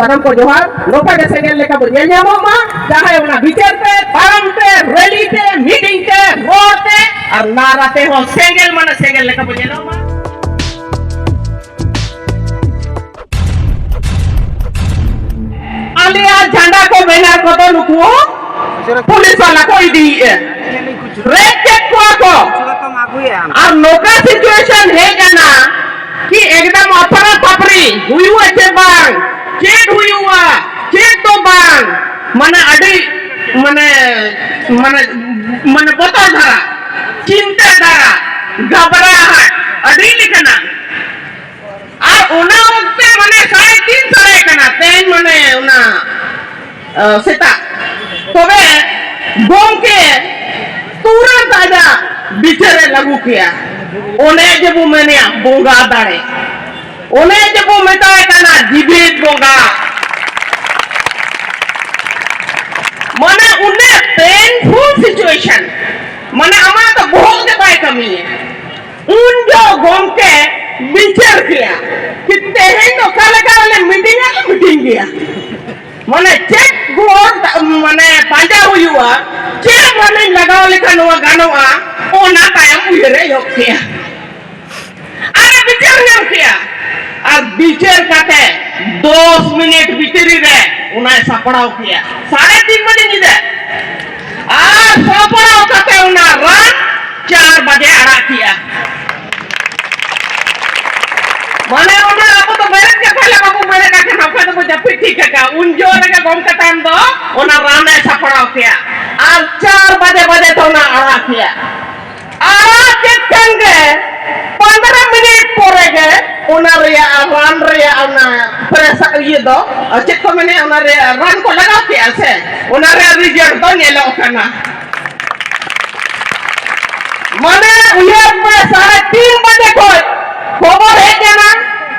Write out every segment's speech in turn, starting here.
सानम को जोहार नोपा के सेगेल लेका बो ये ᱧᱟᱢᱚᱜ मा चाहे उना विचार पे तारम पे रैली पे मीटिंग पे रोड पे और नाराते हो सेगेल माने सेगेल लेका बो ᱧᱮᱞᱚᱜ मा आलिया झंडा को बैनर को तो नुकु पुलिस वाला को इदी रेड चेक को और नोका सिचुएशन है जाना कि एकदम अफरा तफरी हुई हुआ चे बांग चेक हुई हुआ चेक तो बांग मने अड़ी मने मने मने बोतल धरा चिंता धरा घबराहट अड़ी लिखना और उना वक्ते मने 3:30 सरे कना तेन मने उना सेता तबे गोंके तुरंत आजा बिचारे लागू किया ओने जब मैंने बोंगा दाड़े ओने जब मेताए कना जीवित बोंगा माने उन्हें पेनफुल सिचुएशन माने हमारा तो बहुत के पाए कमी है उन जो गोंके विचार किया कि तेहें तो काले मीटिंग किया माने चेक गोड माने पांजा हुई हुआ चेक माने लगाओ लिखा नुआ गानोआ ओना तायम उयरे योग किया अरे विचार ᱧᱟᱢ किया और विचार काटे 10 मिनट भीतरी रे उन्हें सपड़ाव किया 3:30 बजे निदे और सपड़ाव काटे उन्हें रात 4 बजे आड़ा किया माने उन्हें आपको तो मेरे के पहले बाबू मेरे का नौका तो जब ठीक है का उन जो लगा गम का टाइम दो उन्हें राने सपड़ाव किया और 4 बजे तो उन्हें आड़ा किया आड़ा के कंगे 15 मिनट पोरे के उन्हें रिया रान रिया उन्हें प्रेसा ये दो चेक को मैंने उन्हें रान को लगा किया से उन्हें रिजल्ट तो नहीं लो करना माने उन्हें पे 3:30 बजे कोई खबर है क्या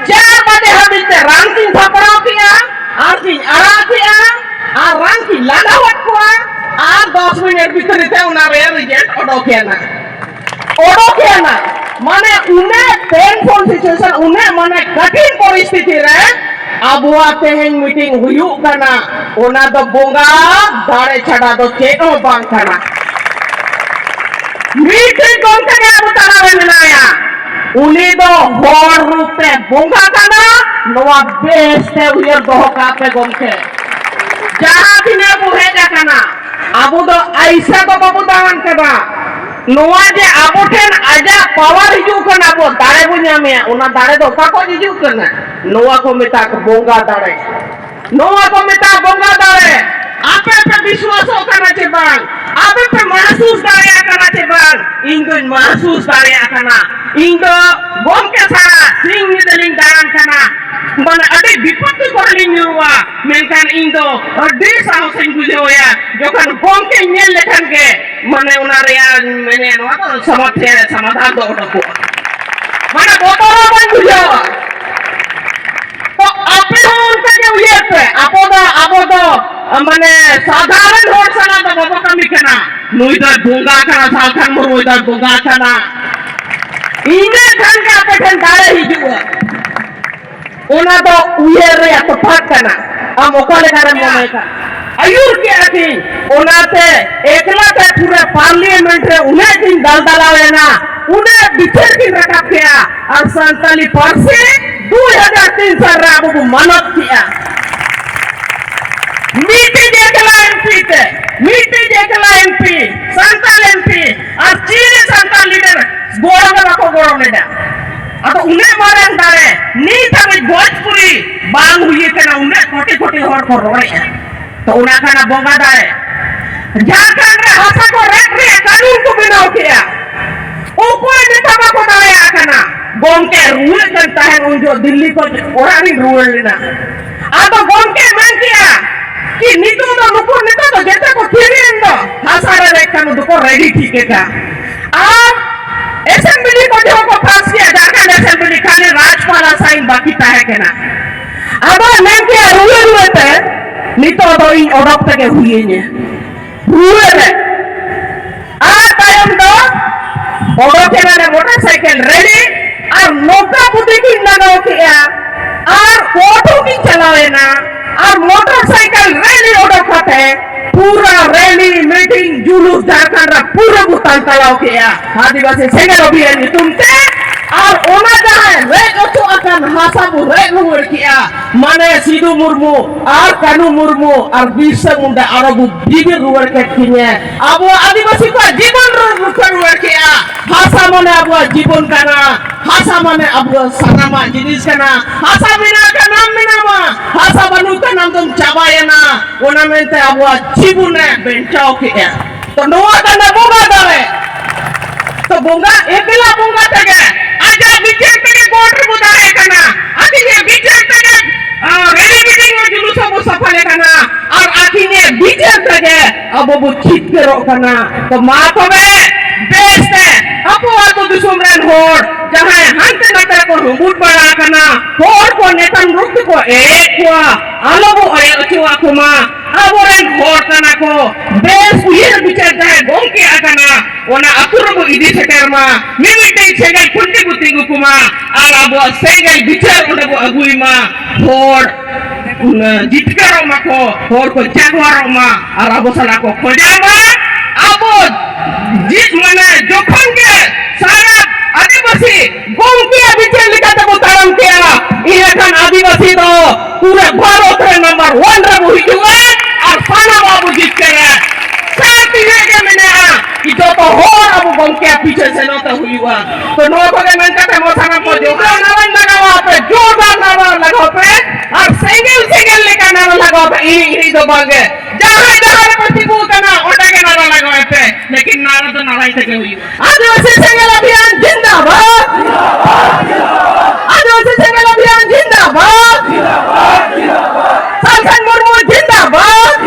4 बजे हम इसे रान की थपड़ाव किया और की आड़ा किया और रान की लगावट हुआ और 10 मिनट भीतर इसे उन्हें रिजल्ट ओडो किया ना माने उन्हें पेनफुल सिचुएशन उन्हें माने कठिन परिस्थिति रे अब आते हैं मीटिंग हुई करना उन्हें तो बोंगा दाड़े छड़ा दो चेको बांग करना मीटिंग कौन से क्या बताना है मिलाया उन्हें तो हॉर रूप पे बोंगा करना नवा बेस से उयर दोहका पे गोमके जहाँ भी ने बुहे जाकना अब तो ऐसा तो बाबू दान करना नोआ जे आबो ठेन आजा पावर हिजू करना बो दाड़े बो ᱧᱟᱢᱮ उना दाड़े दो का को हिजू करना नोआ को मेता बोंगा दाड़े नोआ को मेता बोंगा दाड़े आपे पे विश्वास करना चे बांग आपे पे महसूस दाड़े करना चे बांग इंदो महसूस दाड़े करना इंदो बोम के सारा सिंग निदलिंग दान करना मन अडे विपत्ति करलिंग हुआ मेनकान इंदो अडे साहसिंग बुझोया जोखन बोम के नेल लेखन के माने उना रिया मैंने नोआ तो समाधान दो डको माने बोतल बन बुझो तो आपे उनके के उये पे आपो दो माने साधारण होड़ सना तो बाबा कमी केना नुई द बोंगा kana सालखान मुरु द बोंगा kana इने खान के आपे ठन दाड़े हिजुआ उना दो उये रे तो फाट kana am ओकले कारण मोने का आयुर के आती उनाते एकला ते पूरे पार्लियामेंट रे उन्हें दिन दलदलावे ना उन्हें बिचर की रखा किया और 47% 2003 राबू को मनत किया मीटिंग एकला एमपी संताल एमपी और चीनी संताल लीडर गोड़ा में रखो गोड़ा में डा अब उन्हें मारे अंदारे नीत हमें भोजपुरी बांग हुई के ना उन्हें कोटी होड़ को रोड़े तो उन्हें खाना बोंगा दाए झारखंड में भाषा को रेख रहे कानून को बिनाव किया ऊपर नेता को दाए आखना बोम के रूल करता है उन जो दिल्ली को ओरानी रूल लेना अब तो बोम के मन किया कि नीतू तो नुकुर नीतू तो जैसे को थिरी इंदो हासारे रेख कानून को रेडी ठीक है का अब असेंबली को जो को पास किया झारखंड असेंबली खाने राज्यपाल साइन बाकी ताहे के ना अब मैं क्या रूल पे नीतो तो इन ओडोक तक हुई ने हुए रे आ टाइम दो ओडोक के ना मोटरसाइकिल रेडी और नौका बुद्धि की लगाओ किया और ऑटो की चलावे ना और मोटरसाइकिल रैली उड़क कते पूरा रैली मीटिंग जुलूस झारखंड रा पूरा बुतान तलाव किया आदिवासी सेंगल अभियान तुमते और ओना जहां रेग अचो अकन हासाबु रेग हुर किया माने सिधु मुर्मू और कानू मुर्मू और बिरसा मुंडा अरबु जीवन रुवर के किने अब आदिवासी को जीवन रुवर किया भाषा माने अब जीवन काना भाषा माने अब सनामा जिनिस काना भाषा बिना का नाम बिना मा भाषा बनु का नाम तुम चाबायना ओना मेंते अब जीवन बेंचाओ किया तो नोआ काना बोगा दारे तो बोंगा एकला बोंगा तगे आजा बिचार तगे कोर्ट बुदाए कना आदि ये बिचार तगे रेडी मीटिंग में जुलूस अब सफल कना और आखी ने बिचार तगे अब वो ठीक करो कना तो मां को बे बेस्ते अपो आतो दुसुमरन होड़ जहां हंते नते को हुबुट बड़ा कना होड़ को नेतन रुक्त को एक हुआ आलोबो अरे अचुआ कुमा aboren hor kana ko bes uyer bicar jahe gongke akana ona akurbo idi sekerma mimite segai kunti butingu kuma ala bo segai bicar ona bo aguima hor jitkaro mako hor ko jagwaro ma ala bo sala ko khojama abo jit mane jokhon ke sara आदिवासी गौंके बिचार लिखा तो तारम किया ये kan आदिवासी तो पूरे भारत में number 1 रे हुई हुआ और साना बाबू जीत करे साथ ही के मैंने कि जो तो हो अब गौंके पीछे से ना तो हुई हुआ तो नो को के मन का मो साना को जो नावन लगाओ पे जोरदार नावन लगाओ पे और सिंगल लेकर नावन लगाओ पे ई तो बागे जहां प्रतिकूल करना ओटा के नावन लगाओ पे लेकिन नारा तो नाराई तक हुई आदिवासी सिंगल अभियान जिंदाबाद आदिवासी सिंगल अभियान जिंदाबाद सालखन मुर्मू जिंदाबाद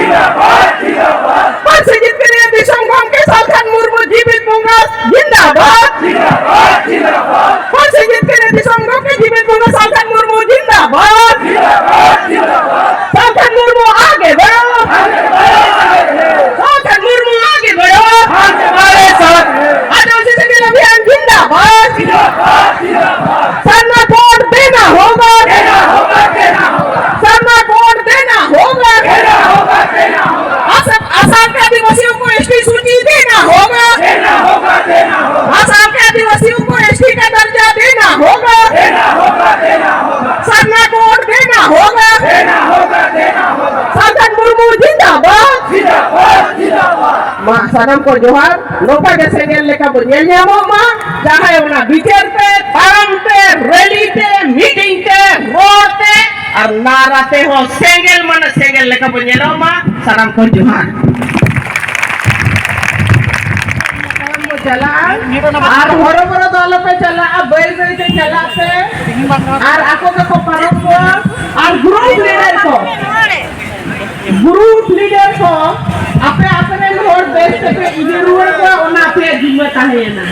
परसिजित के लिए दिशम गांव के सालखन मुर्मू जीवित होंगे जिंदाबाद परसिजित के लिए दिशम गांव के जीवित होंगे सालखन मुर्मू जिंदाबाद सालखन मुर्मू आगे बढ़ो सालखन मुर्मू आगे बढ़ो हमारे साथ आदिवासी सिंगल अभियान जिंदाबाद सरना वोट देना होगा सरना वोट देना होगा आसाम के आदिवासियों को एसटी सूची देना होगा आसाम के आदिवासियों को एसटी का दर्जा देना होगा सरना वोट देना होगा सालखन मुर्मू जिंदाबाद मां सनम को जोहार लोपा जैसे गेल लेका बुझे जामो मां जहां उना बिचार पे पारम पे रैली पे मीटिंग पे रोड पे और नाराते हो सेंगल मन सेंगल लेका बुझे लो मां सनम को जोहार चला और हरो बरो दल पे चला बैल बैल पे चला पे और आको को पारम को और ग्रुप लीडर को अपने अपने रोड बेस पे इधर रोड को ओना पे जिम्मेदारी है ना